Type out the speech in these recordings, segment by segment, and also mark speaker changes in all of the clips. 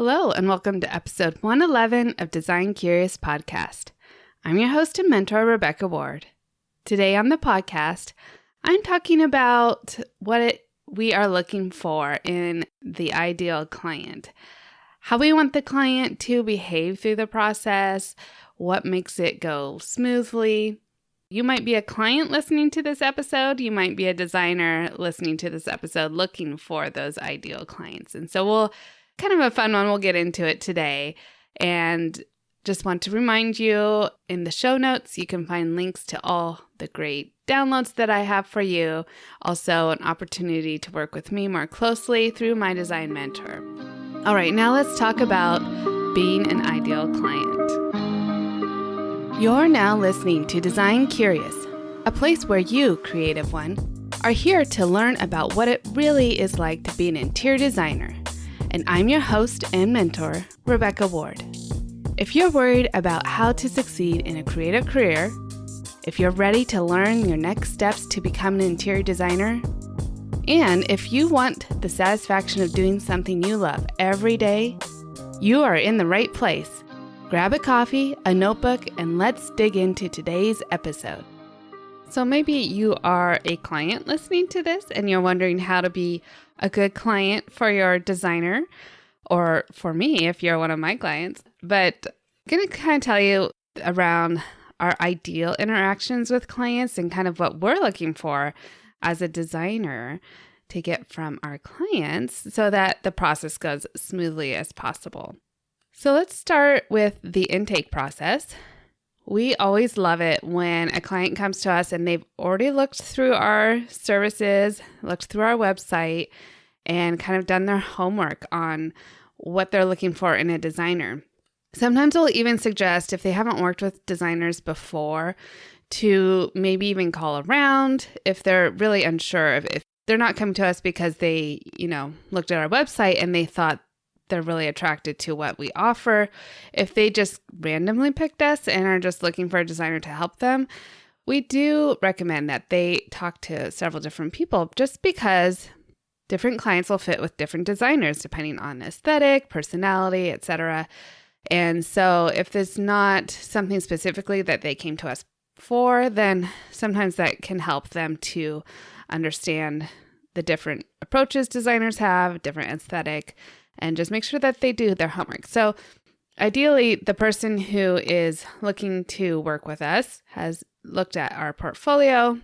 Speaker 1: Hello, and welcome to episode 111 of Design Curious Podcast. I'm your host and mentor, Rebecca Ward. Today on the podcast, I'm talking about what we are looking for in the ideal client, how we want the client to behave through the process, what makes it go smoothly. You might be a client listening to this episode. You might be a designer listening to this episode looking for those ideal clients. And so kind of a fun one. We'll get into it today. And just want to remind you, in the show notes, you can find links to all the great downloads that I have for you. Also, an opportunity to work with me more closely through my design mentor. All right, now let's talk about being an ideal client. You're now listening to Design Curious, a place where you, creative one, are here to learn about what it really is like to be an interior designer. And I'm your host and mentor, Rebecca Ward. If you're worried about how to succeed in a creative career, if you're ready to learn your next steps to become an interior designer, and if you want the satisfaction of doing something you love every day, you are in the right place. Grab a coffee, a notebook, and let's dig into today's episode. So maybe you are a client listening to this and you're wondering how to be a good client for your designer, or for me, if you're one of my clients. But I'm going to kind of tell you around our ideal interactions with clients and kind of what we're looking for as a designer to get from our clients so that the process goes smoothly as possible. So let's start with the intake process. We always love it when a client comes to us and they've already looked through our services, looked through our website, and kind of done their homework on what they're looking for in a designer. Sometimes we'll even suggest, if they haven't worked with designers before, to maybe even call around if they're really unsure. If they're not coming to us because they, looked at our website and they thought they're really attracted to what we offer. If they just randomly picked us and are just looking for a designer to help them, we do recommend that they talk to several different people, just because different clients will fit with different designers depending on aesthetic, personality, etc. And so if there's not something specifically that they came to us for, then sometimes that can help them to understand the different approaches designers have, different aesthetic, and just make sure that they do their homework. So ideally, the person who is looking to work with us has looked at our portfolio,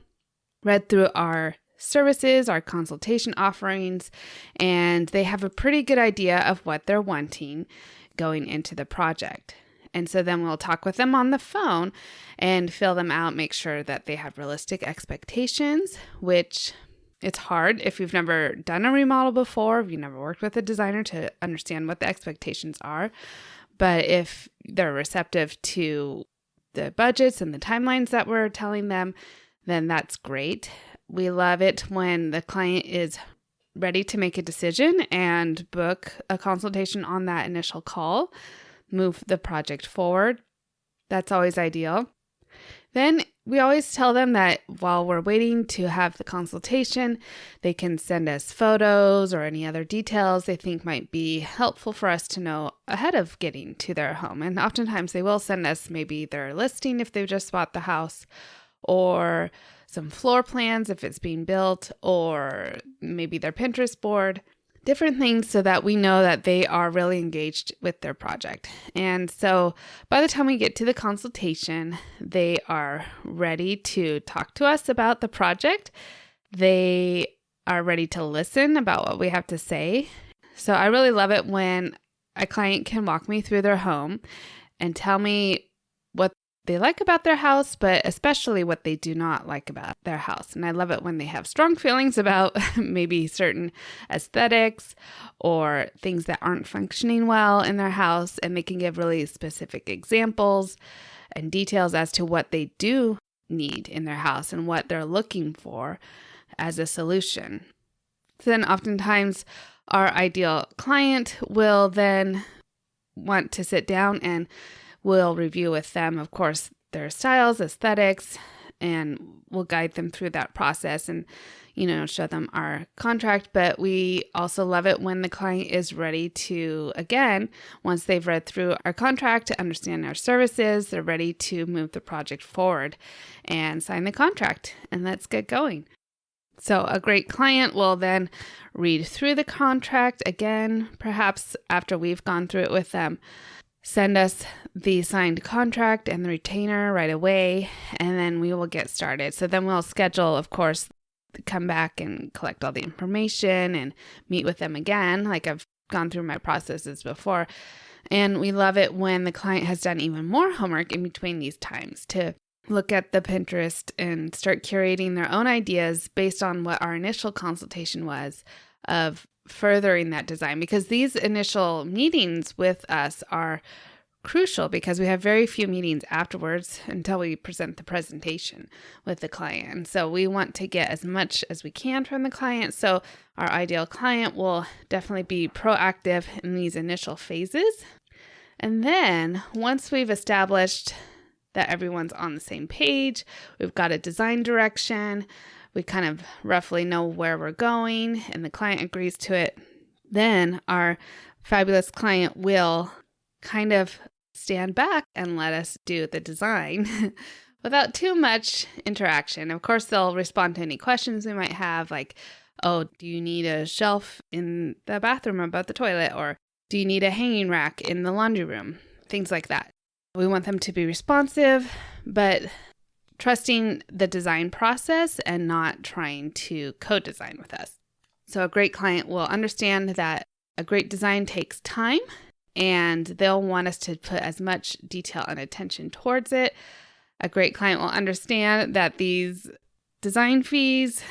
Speaker 1: read through our services, our consultation offerings, and they have a pretty good idea of what they're wanting going into the project. And so then we'll talk with them on the phone and fill them out, make sure that they have realistic expectations, which it's hard if you've never done a remodel before, if you've never worked with a designer, to understand what the expectations are. But if they're receptive to the budgets and the timelines that we're telling them, then that's great. We love it when the client is ready to make a decision and book a consultation on that initial call, move the project forward. That's always ideal. Then we always tell them that while we're waiting to have the consultation, they can send us photos or any other details they think might be helpful for us to know ahead of getting to their home. And oftentimes they will send us maybe their listing if they've just bought the house, or some floor plans if it's being built, or maybe their Pinterest board. Different things so that we know that they are really engaged with their project. And so by the time we get to the consultation, they are ready to talk to us about the project. They are ready to listen about what we have to say. So I really love it when a client can walk me through their home and tell me what they like about their house, but especially what they do not like about their house. And I love it when they have strong feelings about maybe certain aesthetics or things that aren't functioning well in their house, and they can give really specific examples and details as to what they do need in their house and what they're looking for as a solution. So then oftentimes our ideal client will then want to sit down and we'll review with them, of course, their styles, aesthetics, and we'll guide them through that process and, show them our contract. But we also love it when the client is ready to, again, once they've read through our contract to understand our services, they're ready to move the project forward and sign the contract, and let's get going. So a great client will then read through the contract again, perhaps after we've gone through it with them, send us the signed contract and the retainer right away, and then we will get started. So then we'll schedule, of course, come back and collect all the information and meet with them again, like I've gone through my processes before. And we love it when the client has done even more homework in between these times to look at the Pinterest and start curating their own ideas based on what our initial consultation was of furthering that design, because these initial meetings with us are crucial because we have very few meetings afterwards until we present the presentation with the client. And so we want to get as much as we can from the client. So our ideal client will definitely be proactive in these initial phases. And then once we've established that everyone's on the same page, we've got a design direction, we kind of roughly know where we're going, and the client agrees to it, then our fabulous client will kind of stand back and let us do the design without too much interaction. Of course, they'll respond to any questions we might have, like, oh, do you need a shelf in the bathroom above the toilet? Or do you need a hanging rack in the laundry room? Things like that. We want them to be responsive, but trusting the design process and not trying to co-design with us. So a great client will understand that a great design takes time, and they'll want us to put as much detail and attention towards it. A great client will understand that these design fees,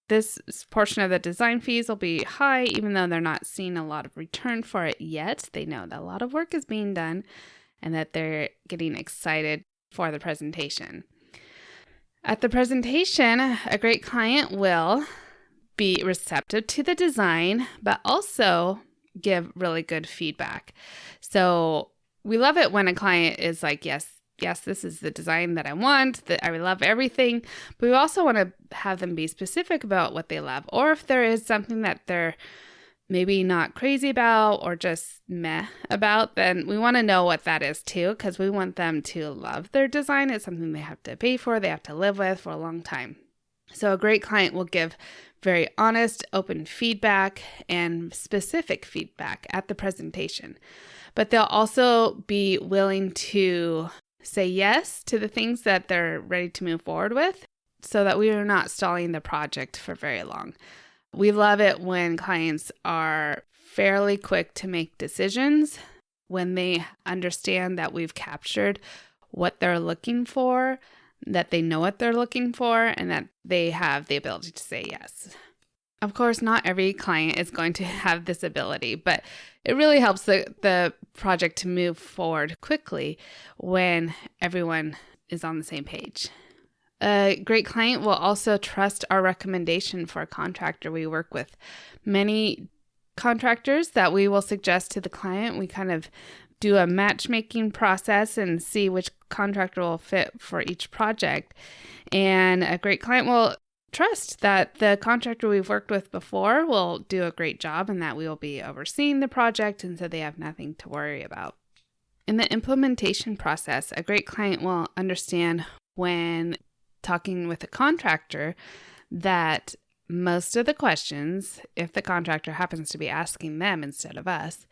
Speaker 1: this portion of the design fees will be high, even though they're not seeing a lot of return for it yet. They know that a lot of work is being done and that they're getting excited for the presentation. At the presentation, a great client will be receptive to the design, but also give really good feedback. So we love it when a client is like, yes, this is the design that I want, that I love everything. But we also want to have them be specific about what they love, or if there is something that they're maybe not crazy about or just meh about, then we want to know what that is too, because we want them to love their design. It's something they have to pay for, they have to live with for a long time. So a great client will give very honest, open feedback and specific feedback at the presentation. But they'll also be willing to say yes to the things that they're ready to move forward with, so that we are not stalling the project for very long. We love it when clients are fairly quick to make decisions, when they understand that we've captured what they're looking for, that they know what they're looking for, and that they have the ability to say yes. Of course, not every client is going to have this ability, but it really helps the project to move forward quickly when everyone is on the same page. A great client will also trust our recommendation for a contractor. We work with many contractors that we will suggest to the client. We kind of do a matchmaking process and see which contractor will fit for each project. And a great client will trust that the contractor we've worked with before will do a great job and that we will be overseeing the project, and so they have nothing to worry about. In the implementation process, a great client will understand when talking with a contractor that most of the questions, if the contractor happens to be asking them instead of us,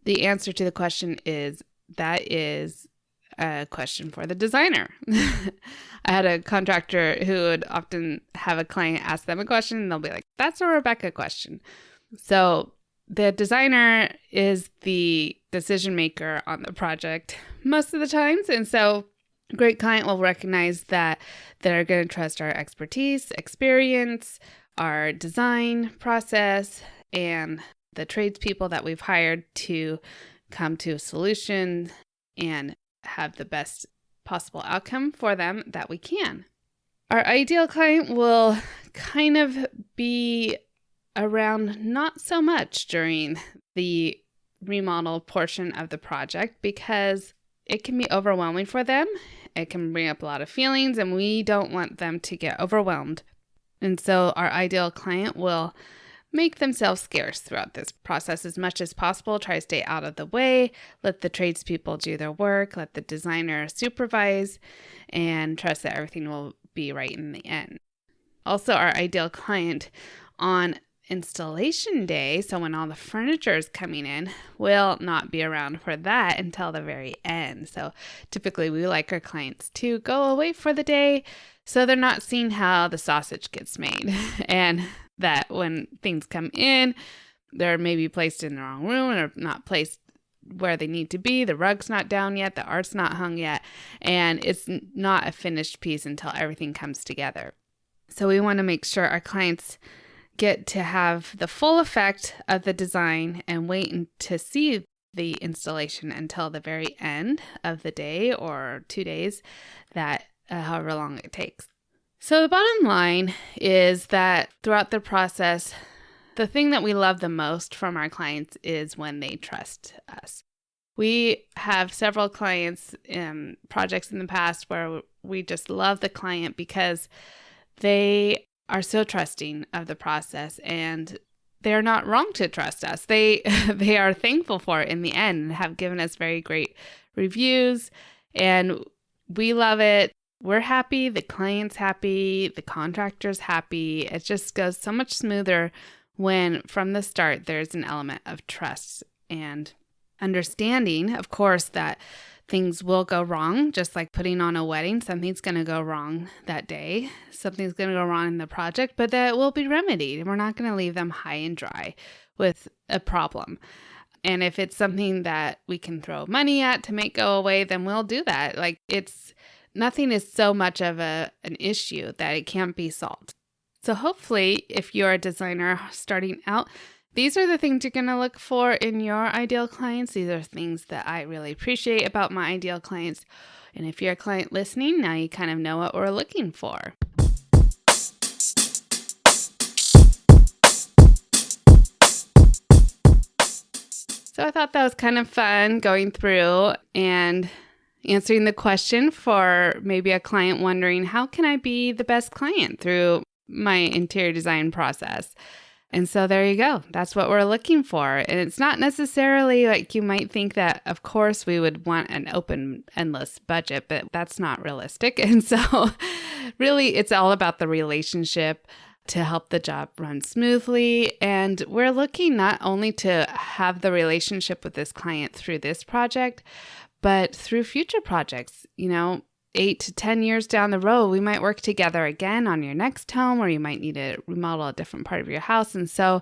Speaker 1: the answer to the question is a question for the designer. I had a contractor who would often have a client ask them a question and they'll be like, that's a Rebecca question. So the designer is the decision maker on the project most of the times. And so a great client will recognize that they're going to trust our expertise, experience, our design process, and the tradespeople that we've hired to come to a solution and have the best possible outcome for them that we can. Our ideal client will kind of be around not so much during the remodel portion of the project, because it can be overwhelming for them. It can bring up a lot of feelings, and we don't want them to get overwhelmed. And so our ideal client will make themselves scarce throughout this process as much as possible. Try to stay out of the way, let the tradespeople do their work, let the designer supervise, and trust that everything will be right in the end. Also, our ideal client on installation day, so when all the furniture is coming in, will not be around for that until the very end. So typically we like our clients to go away for the day so they're not seeing how the sausage gets made, and that when things come in, they're maybe placed in the wrong room or not placed where they need to be. The rug's not down yet, the art's not hung yet, and it's not a finished piece until everything comes together. So we want to make sure our clients get to have the full effect of the design and wait to see the installation until the very end of the day or 2 days, that however long it takes. So the bottom line is that throughout the process, the thing that we love the most from our clients is when they trust us. We have several clients in projects in the past where we just love the client because they are so trusting of the process, and they're not wrong to trust us. They are thankful for it in the end and have given us very great reviews, and we love it. We're happy, the client's happy, the contractor's happy. It just goes so much smoother when from the start there's an element of trust and understanding, of course, that things will go wrong, just like putting on a wedding. Something's going to go wrong that day. Something's going to go wrong in the project, but that will be remedied. We're not going to leave them high and dry with a problem. And if it's something that we can throw money at to make go away, then we'll do that. Like, nothing is so much of an issue that it can't be solved. So hopefully, if you're a designer starting out, these are the things you're going to look for in your ideal clients. These are things that I really appreciate about my ideal clients. And if you're a client listening, now you kind of know what we're looking for. So I thought that was kind of fun going through and answering the question for maybe a client wondering, how can I be the best client through my interior design process? And so there you go. That's what we're looking for. And it's not necessarily like you might think that, of course, we would want an open, endless budget, but that's not realistic. And so really, it's all about the relationship to help the job run smoothly. And we're looking not only to have the relationship with this client through this project, but through future projects. 8 to 10 years down the road, we might work together again on your next home, or you might need to remodel a different part of your house. And so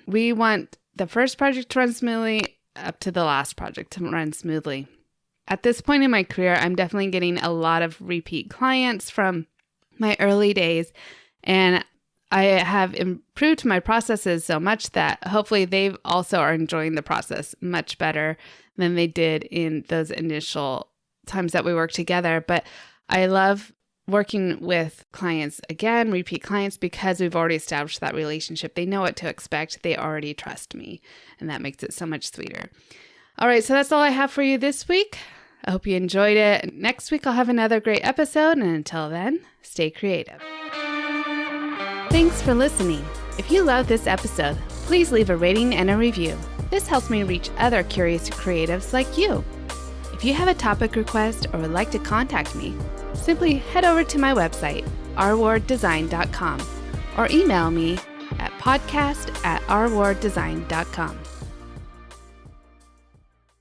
Speaker 1: we want the first project to run smoothly up to the last project to run smoothly. At this point in my career, I'm definitely getting a lot of repeat clients from my early days, and I have improved my processes so much that hopefully they also are enjoying the process much better than they did in those initial times that we work together. But I love working with clients, again, repeat clients, because we've already established that relationship. They know what to expect. They already trust me, and that makes it so much sweeter. All right, so that's all I have for you this week. I hope you enjoyed it. Next week, I'll have another great episode, and until then, stay creative. Thanks for listening. If you love this episode, please leave a rating and a review. This helps me reach other curious creatives like you. If you have a topic request or would like to contact me, simply head over to my website, rwarddesign.com, or email me at podcast@rwarddesign.com.